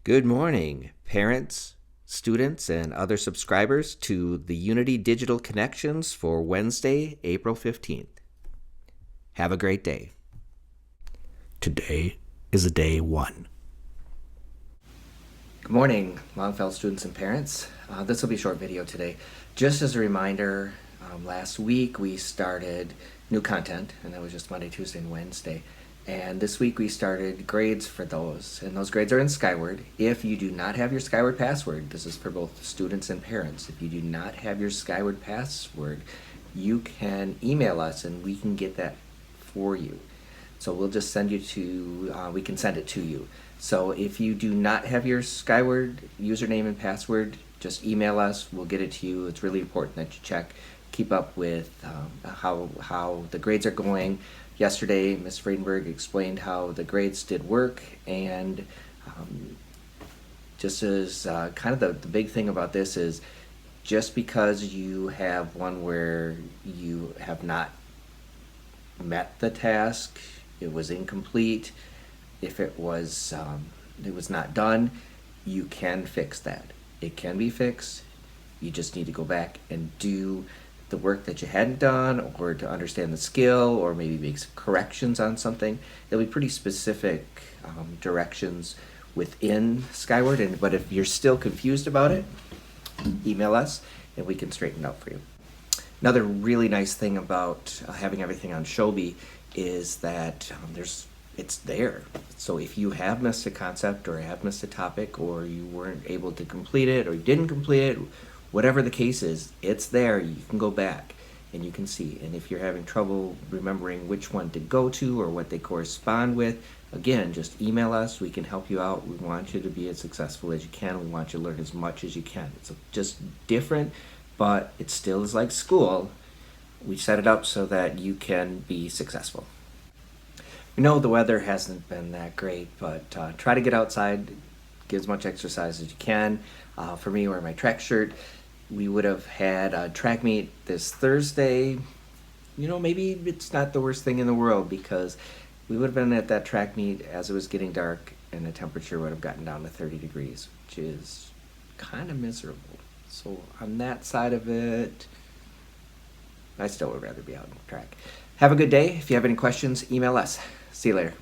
Good morning, parents, students, and other subscribers to the Unity Digital Connections for Wednesday, April 15th. Have a great day. Today is a day one. Good morning, Longfellow students and parents. This will be a short video today. Just as a reminder, last week we started new content, and that was just Monday, Tuesday, and Wednesday. And this week we started grades for those, and those grades are in Skyward. If you do not have your Skyward password, this is for both students and parents. If you do not have your Skyward password, you can email us and we can get that for you. So we'll just send you to, we can send it to you. So if you do not have your Skyward username and password, just email us, we'll get it to you. It's really important that you keep up with how the grades are going. Yesterday, Ms. Friedenberg explained how the grades did work, and just as kind of the big thing about this is just because you have one where you have not met the task, it was incomplete, if it was not done, you can fix that. It can be fixed. You just need to go back and do the work that you hadn't done, or to understand the skill, or maybe make some corrections on something. There'll be pretty specific directions within Skyward, but if you're still confused about it, email us and we can straighten it out for you. Another really nice thing about having everything on Shobi is that it's there. So if you have missed a concept or have missed a topic, or you weren't able to complete it, or you didn't complete it, whatever the case is, it's there. You can go back and you can see. And if you're having trouble remembering which one to go to or what they correspond with, again, just email us. We can help you out. We want you to be as successful as you can. We want you to learn as much as you can. It's just different, but it still is like school. We set it up so that you can be successful. We know the weather hasn't been that great, but try to get outside, get as much exercise as you can. For me, wear my track shirt. We would have had a track meet this Thursday. Maybe it's not the worst thing in the world, because we would have been at that track meet as it was getting dark, and the temperature would have gotten down to 30 degrees, which is kind of miserable. So on that side of it, I still would rather be out on the track. Have a good day. If you have any questions, email us. See you later.